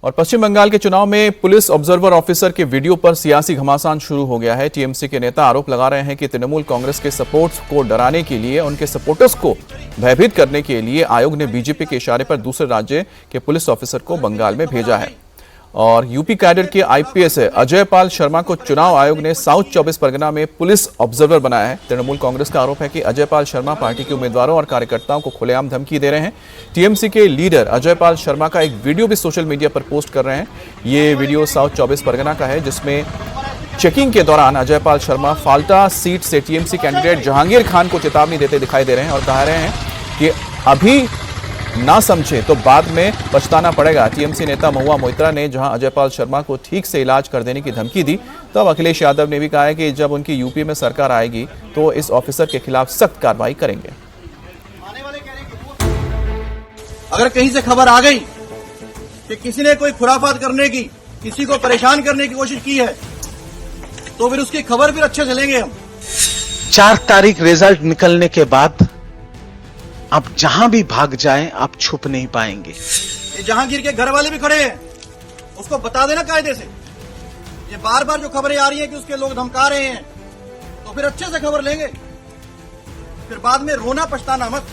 और पश्चिम बंगाल के चुनाव में पुलिस ऑब्जर्वर ऑफिसर के वीडियो पर सियासी घमासान शुरू हो गया है। टीएमसी के नेता आरोप लगा रहे हैं कि तृणमूल कांग्रेस के सपोर्ट्स को डराने के लिए, उनके सपोर्टर्स को भयभीत करने के लिए आयोग ने बीजेपी के इशारे पर दूसरे राज्य के पुलिस ऑफिसर को बंगाल में भेजा है। और यूपी कैडर के आईपीएस अजय पाल शर्मा को चुनाव आयोग ने साउथ 24 परगना में पुलिस ऑब्जर्वर बनाया है। तृणमूल कांग्रेस का आरोप है कि अजय पाल शर्मा पार्टी के उम्मीदवारों और कार्यकर्ताओं को खुलेआम धमकी दे रहे हैं। टीएमसी के लीडर अजय पाल शर्मा का एक वीडियो भी सोशल मीडिया पर पोस्ट कर रहे हैं। ये वीडियो साउथ 24 परगना का है, जिसमें चेकिंग के दौरान अजय पाल शर्मा फाल्टा सीट से टीएमसी कैंडिडेट जहांगीर खान को चेतावनी देते दिखाई दे रहे हैं और कह रहे हैं कि अभी ना समझे तो बाद में पछताना पड़ेगा। टीएमसी नेता महुआ मोइत्रा ने जहां अजय पाल शर्मा को ठीक से इलाज कर देने की धमकी दी, तब अखिलेश यादव ने भी कहा है कि जब उनकी यूपी में सरकार आएगी तो इस ऑफिसर के खिलाफ सख्त कार्रवाई करेंगे। अगर कहीं से खबर आ गई कि किसी ने कोई खुराफात करने की, किसी को परेशान करने की कोशिश की है, तो फिर उसकी खबर फिर अच्छे से लेंगे हम। 4 तारीख रिजल्ट निकलने के बाद आप जहां भी भाग जाएं, आप छुप नहीं पाएंगे। ये जहांगीर के घर वाले भी खड़े हैं, उसको बता देना कायदे से। ये बार बार जो खबरें आ रही हैं कि उसके लोग धमका रहे हैं, तो फिर अच्छे से खबर लेंगे, फिर बाद में रोना पछताना मत।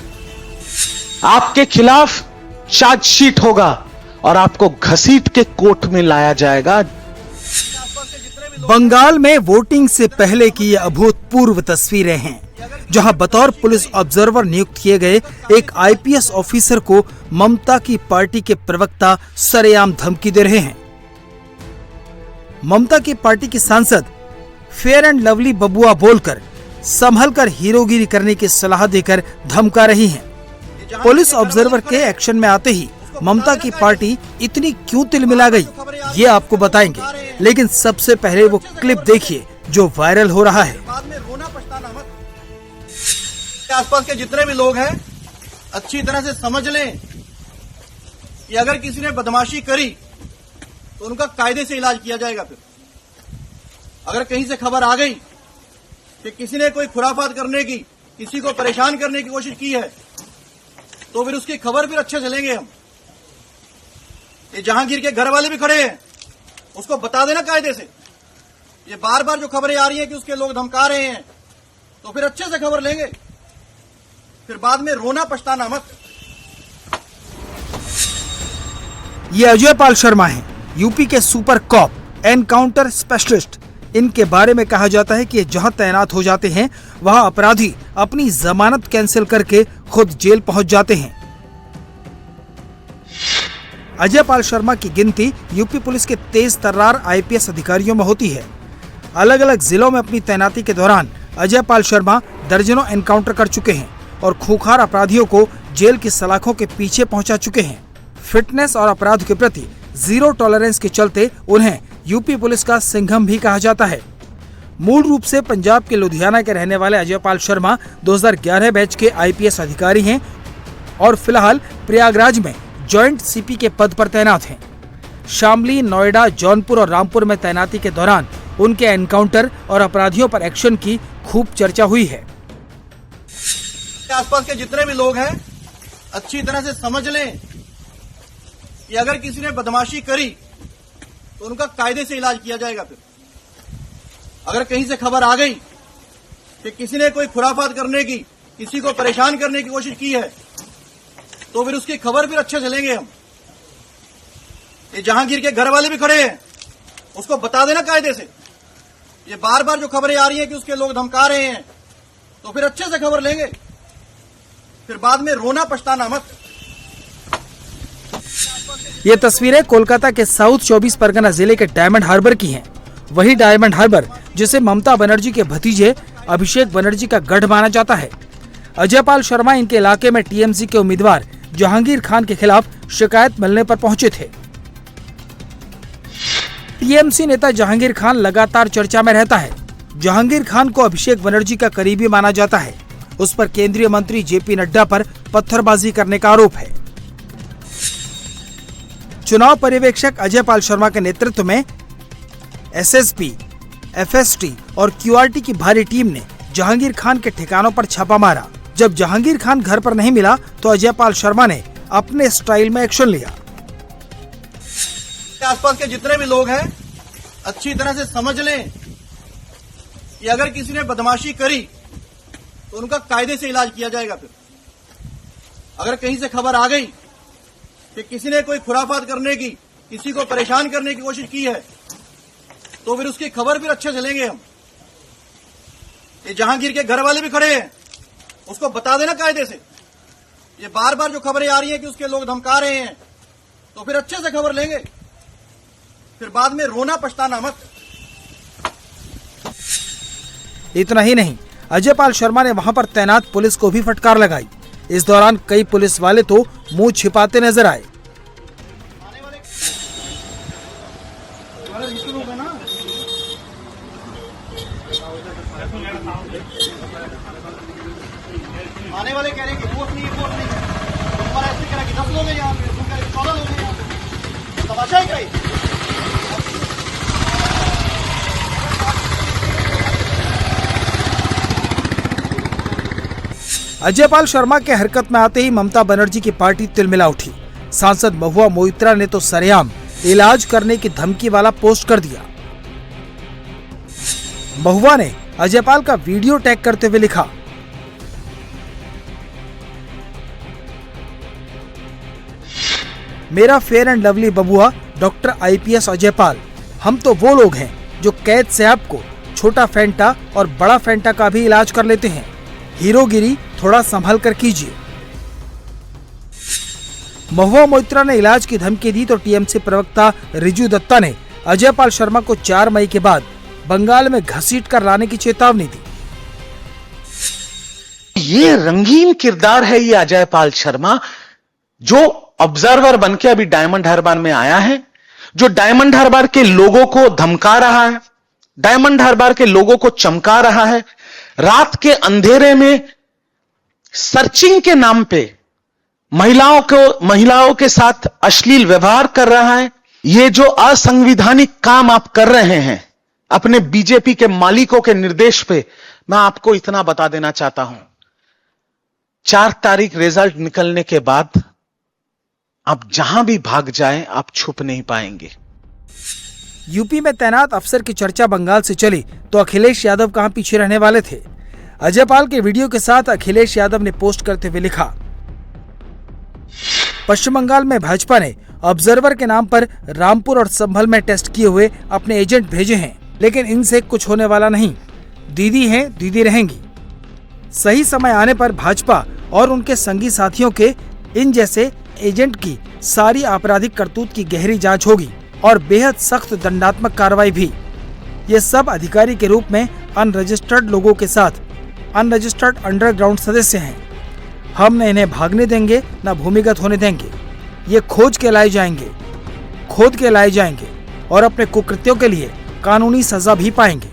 आपके खिलाफ चार्जशीट होगा और आपको घसीट के कोर्ट में लाया जाएगा। बंगाल में वोटिंग से पहले की ये अभूतपूर्व तस्वीरें हैं, जहां बतौर पुलिस ऑब्जर्वर नियुक्त किए गए एक आईपीएस ऑफिसर को ममता की पार्टी के प्रवक्ता सरेआम धमकी दे रहे हैं। ममता की पार्टी की सांसद फेयर एंड लवली बबुआ बोलकर संभल कर हीरोगिरी करने की सलाह देकर धमका रही हैं। पुलिस ऑब्जर्वर के एक्शन में आते ही ममता की पार्टी इतनी क्यों तिलमिला गई, ये आपको बताएंगे, लेकिन सबसे पहले वो क्लिप देखिए जो वायरल हो रहा है। आसपास के जितने भी लोग हैं अच्छी तरह से समझ लें कि अगर किसी ने बदमाशी करी तो उनका कायदे से इलाज किया जाएगा। फिर अगर कहीं से खबर आ गई कि किसी ने कोई खुराफात करने की, किसी को परेशान करने की कोशिश की है, तो फिर उसकी खबर फिर अच्छे से लेंगे हम। ये जहांगीर के घर वाले भी खड़े हैं, उसको बता देना कायदे से। ये बार बार जो खबरें आ रही हैं कि उसके लोग धमका रहे हैं, तो फिर अच्छे से खबर लेंगे, फिर बाद में रोना पछताना मत। ये अजय पाल शर्मा हैं, यूपी के सुपर कॉप, एनकाउंटर स्पेशलिस्ट। इनके बारे में कहा जाता है कि जहां तैनात हो जाते हैं वहां अपराधी अपनी जमानत कैंसिल करके खुद जेल पहुंच जाते हैं। अजय पाल शर्मा की गिनती यूपी पुलिस के तेज तर्रार आईपीएस अधिकारियों में होती है। अलग अलग जिलों में अपनी तैनाती के दौरान अजय पाल शर्मा दर्जनों एनकाउंटर कर चुके हैं और खूंखार अपराधियों को जेल की सलाखों के पीछे पहुंचा चुके हैं। फिटनेस और अपराध के प्रति जीरो टॉलरेंस के चलते उन्हें यूपी पुलिस का सिंघम भी कहा जाता है। मूल रूप से पंजाब के लुधियाना के रहने वाले अजय पाल शर्मा 2011 बैच के आईपीएस अधिकारी हैं और फिलहाल प्रयागराज में जॉइंट सीपी के पद पर तैनात हैं। शामली, नोएडा, जौनपुर और रामपुर में तैनाती के दौरान उनके एनकाउंटर और अपराधियों पर एक्शन की खूब चर्चा हुई है। आसपास के जितने भी लोग हैं अच्छी तरह से समझ लें कि अगर किसी ने बदमाशी करी तो उनका कायदे से इलाज किया जाएगा। फिर अगर कहीं से खबर आ गई कि किसी ने कोई खुराफात करने की, किसी को परेशान करने की कोशिश की है, तो फिर उसकी खबर फिर अच्छे से लेंगे हम। ये जहांगीर के घर वाले भी खड़े हैं, उसको बता देना कायदे से। ये बार बार जो खबरें आ रही हैं कि उसके लोग धमका रहे हैं, तो फिर अच्छे से खबर लेंगे, फिर बाद में रोना पछताना मत। ये तस्वीरें कोलकाता के साउथ 24 परगना जिले के डायमंड हार्बर की हैं। वही डायमंड हार्बर जिसे ममता बनर्जी के भतीजे अभिषेक बनर्जी का गढ़ माना जाता है। अजय पाल शर्मा इनके इलाके में टीएमसी के उम्मीदवार जहांगीर खान के खिलाफ शिकायत मिलने पर पहुंचे थे। टीएमसी नेता जहांगीर खान लगातार चर्चा में रहता है। जहांगीर खान को अभिषेक बनर्जी का करीबी माना जाता है। उस पर केंद्रीय मंत्री जेपी नड्डा पर पत्थरबाजी करने का आरोप है। चुनाव पर्यवेक्षक अजय पाल शर्मा के नेतृत्व में एसएसपी, एफएसटी और क्यूआरटी की भारी टीम ने जहांगीर खान के ठिकानों पर छापा मारा। जब जहांगीर खान घर पर नहीं मिला तो अजय पाल शर्मा ने अपने स्टाइल में एक्शन लिया। आसपास के जितने भी लोग हैं अच्छी तरह से समझ लें कि अगर किसी ने बदमाशी करी तो उनका कायदे से इलाज किया जाएगा। फिर अगर कहीं से खबर आ गई कि किसी ने कोई खुराफात करने की, किसी को परेशान करने की कोशिश की है, तो फिर उसकी खबर फिर अच्छे से लेंगे हम। ये जहांगीर के घर वाले भी खड़े हैं, उसको बता देना कायदे से। ये बार बार जो खबरें आ रही हैं कि उसके लोग धमका रहे हैं, तो फिर अच्छे से खबर लेंगे, फिर बाद में रोना पछताना मत। इतना ही नहीं, अजय पाल शर्मा ने वहां पर तैनात पुलिस को भी फटकार लगाई। इस दौरान कई पुलिस वाले तो मुंह छिपाते नजर आए। आने वाले कह रहे हैं कि वोट नहीं है। तुम्हारा ऐसे कह रहा है कि 10 लोग हैं यहाँ पे, तुम कह रहे 14 लोग हैं यहाँ पे। तमाशा है क्या ये? अजय पाल शर्मा के हरकत में आते ही ममता बनर्जी की पार्टी तिलमिला उठी। सांसद महुआ मोइत्रा ने तो सरेआम इलाज करने की धमकी वाला पोस्ट कर दिया। महुआ ने अजय पाल का वीडियो टैग करते हुए लिखा, मेरा फेयर एंड लवली बबुआ डॉक्टर आईपीएस अजय पाल, हम तो वो लोग हैं जो कैद से आपको छोटा फैंटा और बड़ा फैंटा का भी इलाज कर लेते हैं। हीरोगिरी थोड़ा संभल कर कीजिए। महुआ मोइत्रा ने इलाज की धमकी दी तो टीएमसी प्रवक्ता रिजू दत्ता ने अजय पाल शर्मा को 4 मई के बाद बंगाल में घसीट कर लाने की चेतावनी दी। ये रंगीन किरदार है ये अजय पाल शर्मा, जो ऑब्जर्वर बनके अभी डायमंड हार्बर में आया है, जो डायमंड हार्बर के लोगों को धमका रहा है, डायमंड हार्बर के लोगों को चमका रहा है, रात के अंधेरे में सर्चिंग के नाम पे महिलाओं के साथ अश्लील व्यवहार कर रहा है। ये जो असंवैधानिक काम आप कर रहे हैं अपने बीजेपी के मालिकों के निर्देश पे, मैं आपको इतना बता देना चाहता हूं, 4 तारीख रिजल्ट निकलने के बाद आप जहां भी भाग जाएं, आप छुप नहीं पाएंगे। यूपी में तैनात अफसर की चर्चा बंगाल से चली तो अखिलेश यादव कहां पीछे रहने वाले थे। अजय पाल के वीडियो के साथ अखिलेश यादव ने पोस्ट करते हुए लिखा, पश्चिम बंगाल में भाजपा ने ऑब्जर्वर के नाम पर रामपुर और संभल में टेस्ट किए हुए अपने एजेंट भेजे हैं, लेकिन इनसे कुछ होने वाला नहीं। दीदी हैं, दीदी रहेंगी। सही समय आने पर भाजपा और उनके संगी साथियों के इन जैसे एजेंट की सारी आपराधिक करतूत की गहरी जांच होगी और बेहद सख्त दंडात्मक कार्रवाई भी। ये सब अधिकारी के रूप में अनरजिस्टर्ड लोगों के साथ अनरजिस्टर्ड अंडरग्राउंड सदस्य हैं। हम न इन्हें भागने देंगे न भूमिगत होने देंगे। ये खोद के लाए जाएंगे और अपने कुकृत्यों के लिए कानूनी सजा भी पाएंगे।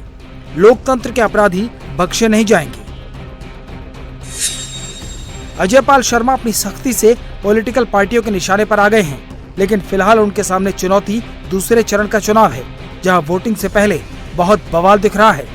लोकतंत्र के अपराधी बख्शे नहीं जाएंगे। अजय पाल शर्मा अपनी सख्ती से पॉलिटिकल पार्टियों के निशाने पर आ गए हैं, लेकिन फिलहाल उनके सामने चुनौती दूसरे चरण का चुनाव है, जहां वोटिंग से पहले बहुत बवाल दिख रहा है।